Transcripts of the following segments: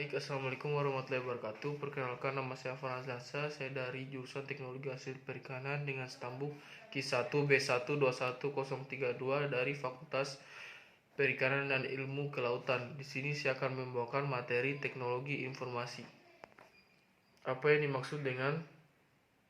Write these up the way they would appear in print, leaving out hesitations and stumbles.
Baik, Assalamualaikum warahmatullahi wabarakatuh. Perkenalkan, nama saya Farhan Azlansa. Saya dari jurusan Teknologi Hasil Perikanan dengan stambuk Q1B1210232 dari Fakultas Perikanan dan Ilmu Kelautan. Di sini saya akan membawakan materi teknologi informasi. Apa yang dimaksud dengan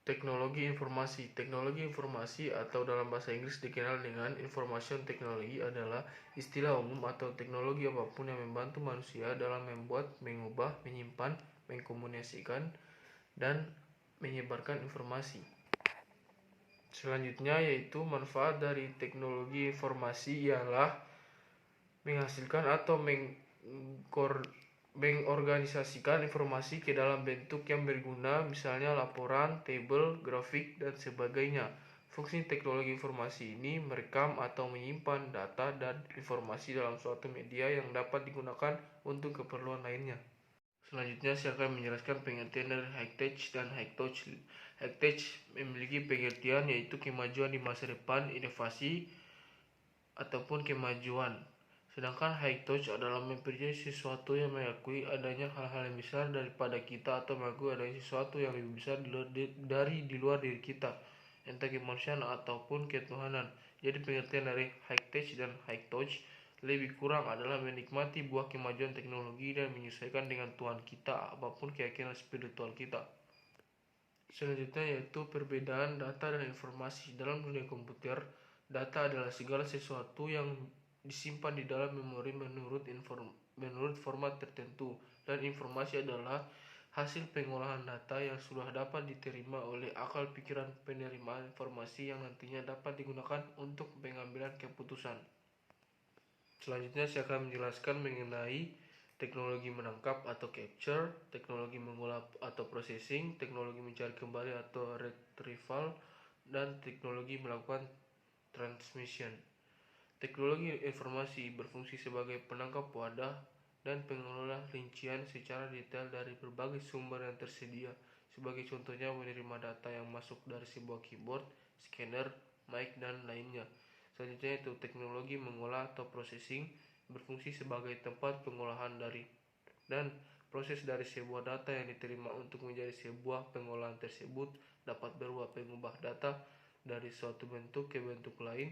teknologi informasi? Teknologi informasi atau dalam bahasa Inggris dikenal dengan information technology adalah istilah umum atau teknologi apapun yang membantu manusia dalam membuat, mengubah, menyimpan, mengkomunikasikan, dan menyebarkan informasi. Selanjutnya yaitu manfaat dari teknologi informasi ialah menghasilkan atau mengorganisasikan informasi ke dalam bentuk yang berguna, misalnya laporan, tabel, grafik, dan sebagainya. Fungsi teknologi informasi ini merekam atau menyimpan data dan informasi dalam suatu media yang dapat digunakan untuk keperluan lainnya. Selanjutnya saya akan menjelaskan pengertian dari high-tech dan high-touch. High-tech memiliki pengertian yaitu kemajuan di masa depan, inovasi, ataupun kemajuan. Sedangkan high-touch adalah mempelajari sesuatu yang mengakui adanya hal-hal yang besar daripada kita atau mengakui adanya sesuatu yang lebih besar di luar diri kita, entah kemanusiaan ataupun ketuhanan. Jadi pengertian dari high-tech dan high-touch lebih kurang adalah menikmati buah kemajuan teknologi dan menyesuaikan dengan Tuhan kita apapun keyakinan spiritual kita. Selanjutnya yaitu perbedaan data dan informasi. Dalam dunia komputer, data adalah segala sesuatu yang disimpan di dalam memori menurut format tertentu, dan informasi adalah hasil pengolahan data yang sudah dapat diterima oleh akal pikiran penerima informasi yang nantinya dapat digunakan untuk pengambilan keputusan. Selanjutnya saya akan menjelaskan mengenai teknologi menangkap atau capture, teknologi mengolah atau processing, teknologi mencari kembali atau retrieval, dan teknologi melakukan transmission. Teknologi informasi berfungsi sebagai penangkap wadah dan pengelola rincian secara detail dari berbagai sumber yang tersedia. Sebagai contohnya menerima data yang masuk dari sebuah keyboard, scanner, mic, dan lainnya. Selanjutnya itu teknologi mengolah atau processing berfungsi sebagai tempat pengolahan dari dan proses dari sebuah data yang diterima untuk menjadi sebuah pengolahan tersebut dapat berupa mengubah data dari suatu bentuk ke bentuk lain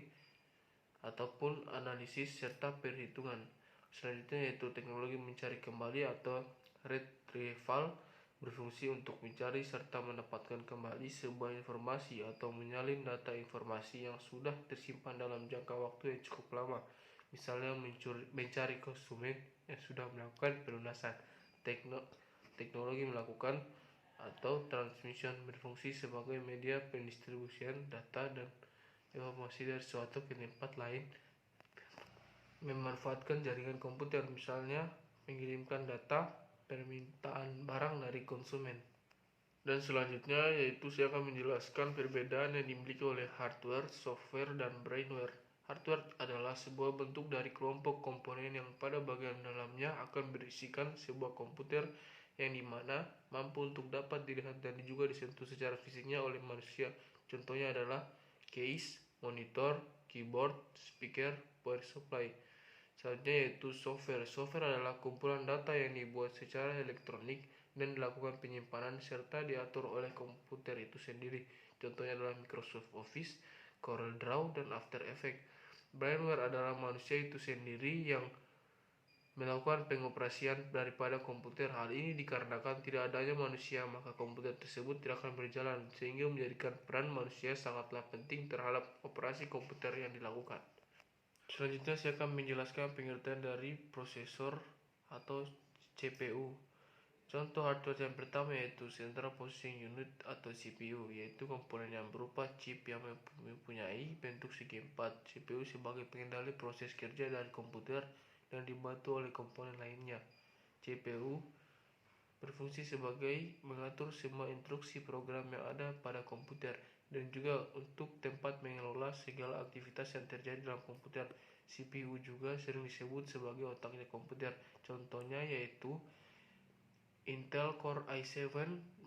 ataupun analisis serta perhitungan. Selanjutnya yaitu teknologi mencari kembali atau retrieval berfungsi untuk mencari serta mendapatkan kembali sebuah informasi atau menyalin data informasi yang sudah tersimpan dalam jangka waktu yang cukup lama. Misalnya mencari konsumen yang sudah melakukan pelunasan. Teknologi melakukan atau transmission berfungsi sebagai media pendistribusian data dan informasi dari suatu ke tempat lain, memanfaatkan jaringan komputer, misalnya mengirimkan data permintaan barang dari konsumen. Dan selanjutnya yaitu saya akan menjelaskan perbedaan yang dimiliki oleh hardware, software, dan brainware. Hardware adalah sebuah bentuk dari kelompok komponen yang pada bagian dalamnya akan berisikan sebuah komputer yang dimana mampu untuk dapat dilihat dan juga disentuh secara fisiknya oleh manusia. Contohnya adalah case, monitor, keyboard, speaker, power supply. Selanjutnya yaitu software. Software adalah kumpulan data yang dibuat secara elektronik dan dilakukan penyimpanan serta diatur oleh komputer itu sendiri. Contohnya adalah Microsoft Office, Corel Draw, dan After Effects. Brainware adalah manusia itu sendiri yang melakukan pengoperasian daripada komputer. Hal ini dikarenakan tidak adanya manusia, maka komputer tersebut tidak akan berjalan, sehingga menjadikan peran manusia sangatlah penting terhadap operasi komputer yang dilakukan. Selanjutnya saya akan menjelaskan pengertian dari prosesor atau CPU. Contoh hardware yang pertama yaitu Central Processing Unit atau CPU, yaitu komponen yang berupa chip yang mempunyai bentuk segi empat. CPU sebagai pengendali proses kerja dari komputer dan dibantu oleh komponen lainnya. CPU berfungsi sebagai mengatur semua instruksi program yang ada pada komputer dan juga untuk tempat mengelola segala aktivitas yang terjadi dalam komputer. CPU juga sering disebut sebagai otaknya komputer. Contohnya yaitu Intel Core i7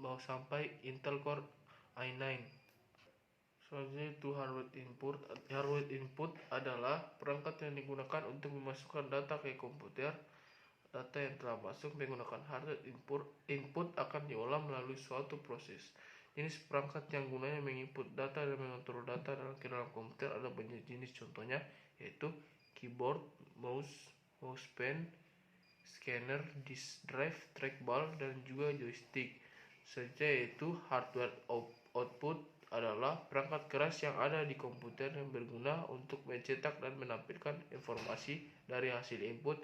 mau sampai Intel Core i9. Selanjutnya itu hardware input. Hardware input adalah perangkat yang digunakan untuk memasukkan data ke komputer Data yang telah masuk menggunakan hardware input akan diolah melalui suatu proses. Jenis perangkat yang gunanya menginput data dan mengontrol data ke dalam komputer ada banyak jenis, contohnya yaitu keyboard, mouse pen, scanner, disk drive, trackball, dan juga joystick. Selanjutnya yaitu hardware output adalah perangkat keras yang ada di komputer yang berguna untuk mencetak dan menampilkan informasi dari hasil input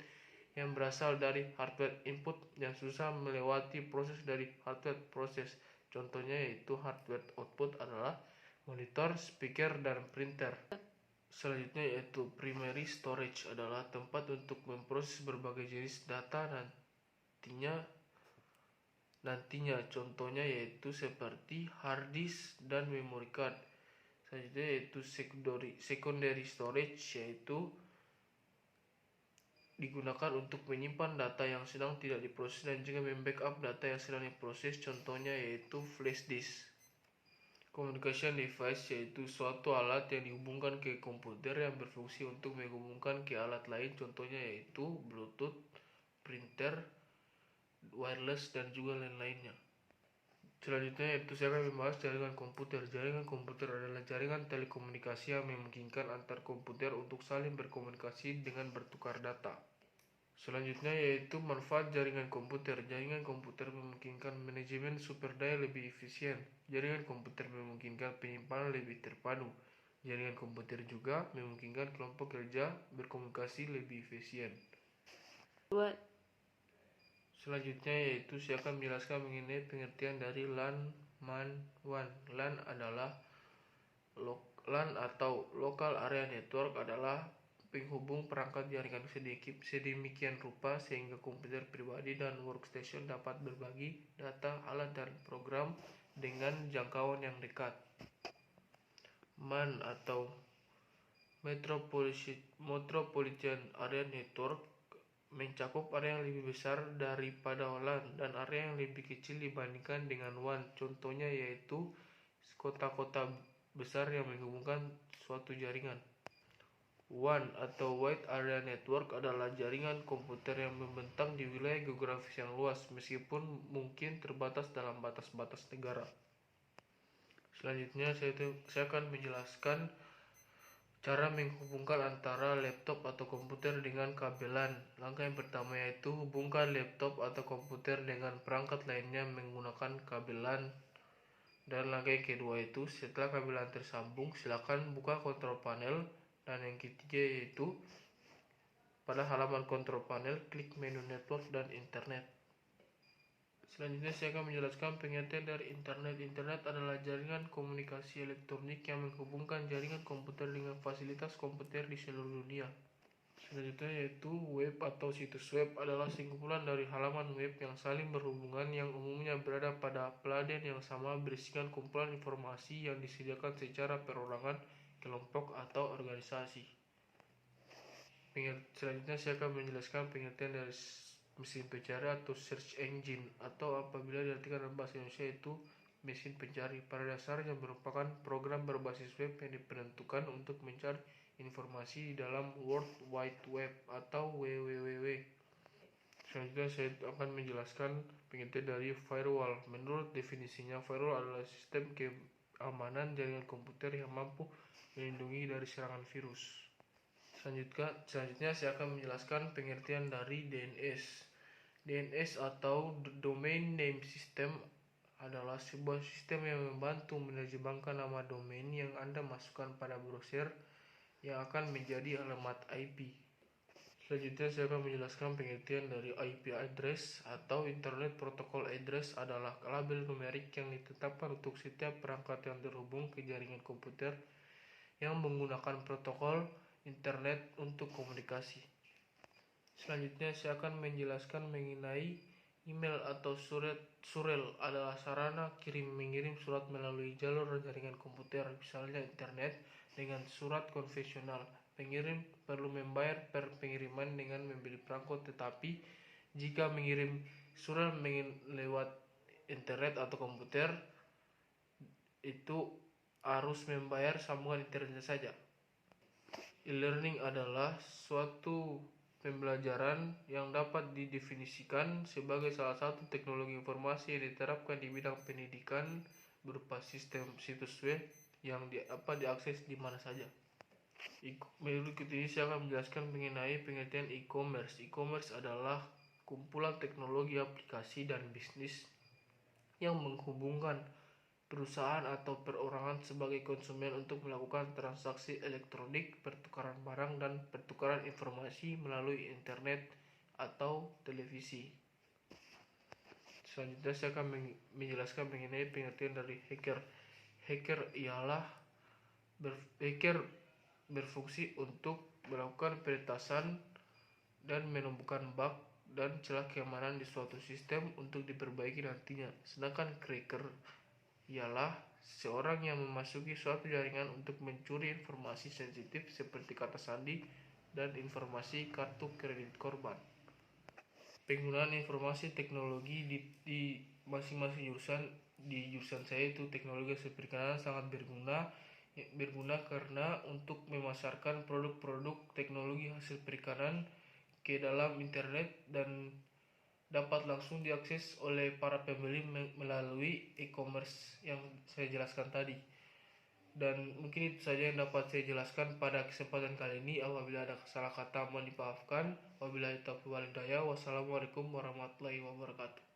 yang berasal dari hardware input yang susah melewati proses dari hardware proses. Contohnya yaitu hardware output adalah monitor, speaker, dan printer. Selanjutnya yaitu primary storage adalah tempat untuk memproses berbagai jenis data nantinya contohnya yaitu seperti hard disk dan memory card. Selanjutnya yaitu secondary storage, yaitu digunakan untuk menyimpan data yang sedang tidak diproses dan juga membackup data yang sedang diproses, contohnya yaitu flash disk. Communication device yaitu suatu alat yang dihubungkan ke komputer yang berfungsi untuk menghubungkan ke alat lain, contohnya yaitu Bluetooth, printer, wireless, dan juga lain-lainnya. Selanjutnya yaitu saya akan membahas jaringan komputer. Jaringan komputer adalah jaringan telekomunikasi yang memungkinkan antar komputer untuk saling berkomunikasi dengan bertukar data. Selanjutnya yaitu manfaat jaringan komputer. Jaringan komputer memungkinkan manajemen sumber daya lebih efisien. Jaringan komputer memungkinkan penyimpanan lebih terpadu. Jaringan komputer juga memungkinkan kelompok kerja berkomunikasi lebih efisien. Selanjutnya yaitu saya akan menjelaskan mengenai pengertian dari LAN, MAN, WAN. LAN adalah LAN atau Local Area Network adalah penghubung perangkat jaringan sedemikian rupa sehingga komputer pribadi dan workstation dapat berbagi data, alat, dan program dengan jangkauan yang dekat. MAN atau Metropolitan Area Network mencakup area yang lebih besar daripada LAN dan area yang lebih kecil dibandingkan dengan WAN. Contohnya yaitu kota-kota besar yang menghubungkan suatu jaringan. WAN atau Wide Area Network adalah jaringan komputer yang membentang di wilayah geografis yang luas meskipun mungkin terbatas dalam batas-batas negara. Selanjutnya saya akan menjelaskan cara menghubungkan antara laptop atau komputer dengan kabelan. Langkah yang pertama yaitu hubungkan laptop atau komputer dengan perangkat lainnya menggunakan kabelan. Dan langkah yang kedua itu setelah kabelan tersambung, silakan buka kontrol panel. Dan yang ketiga yaitu pada halaman kontrol panel, klik menu network dan internet. Selanjutnya saya akan menjelaskan pengertian dari internet. Internet adalah jaringan komunikasi elektronik yang menghubungkan jaringan komputer dengan fasilitas komputer di seluruh dunia. Selanjutnya yaitu web atau situs web adalah singkumpulan dari halaman web yang saling berhubungan yang umumnya berada pada peladen yang sama berisikan kumpulan informasi yang disediakan secara perorangan, kelompok, atau organisasi. Selanjutnya saya akan menjelaskan pengertian dari mesin pencari atau search engine, atau apabila diartikan dalam bahasa Indonesia itu mesin pencari. Pada dasarnya merupakan program berbasis web yang diperuntukkan untuk mencari informasi di dalam World Wide Web atau WWW. Selanjutnya saya akan menjelaskan pengertian dari firewall. Menurut definisinya, firewall adalah sistem keamanan jaringan komputer yang mampu melindungi dari serangan virus. Selanjutnya saya akan menjelaskan pengertian dari DNS. DNS atau Domain Name System adalah sebuah sistem yang membantu menerjemahkan nama domain yang Anda masukkan pada browser yang akan menjadi alamat IP. Selanjutnya saya akan menjelaskan pengertian dari IP address atau Internet Protocol Address adalah label numerik yang ditetapkan untuk setiap perangkat yang terhubung ke jaringan komputer yang menggunakan protokol internet untuk komunikasi. Selanjutnya saya akan menjelaskan mengenai email atau surel adalah sarana mengirim surat melalui jalur jaringan komputer, misalnya internet, dengan surat konvensional. Pengirim perlu membayar per pengiriman dengan membeli perangko, tetapi jika mengirim surel lewat internet atau komputer itu harus membayar sambungan internet saja. E-learning adalah suatu pembelajaran yang dapat didefinisikan sebagai salah satu teknologi informasi yang diterapkan di bidang pendidikan berupa sistem situs web yang dapat diakses di mana saja. Berikut ini saya akan menjelaskan mengenai pengertian e-commerce. E-commerce adalah kumpulan teknologi aplikasi dan bisnis yang menghubungkan perusahaan atau perorangan sebagai konsumen untuk melakukan transaksi elektronik, pertukaran barang, dan pertukaran informasi melalui internet atau televisi. Selanjutnya saya akan menjelaskan mengenai pengertian dari hacker. Hacker ialah berfungsi untuk melakukan peretasan dan menemukan bug dan celah keamanan di suatu sistem untuk diperbaiki nantinya. Sedangkan cracker ialah seorang yang memasuki suatu jaringan untuk mencuri informasi sensitif seperti kata sandi dan informasi kartu kredit korban. Penggunaan informasi teknologi di masing-masing jurusan. Di jurusan saya itu teknologi hasil perikanan sangat berguna karena untuk memasarkan produk-produk teknologi hasil perikanan ke dalam internet dan dapat langsung diakses oleh para pembeli melalui e-commerce yang saya jelaskan tadi. Dan mungkin itu saja yang dapat saya jelaskan pada kesempatan kali ini. Apabila ada salah kata mohon dimaafkan. Wabillahi taufiq wal hidayah. Wassalamualaikum warahmatullahi wabarakatuh.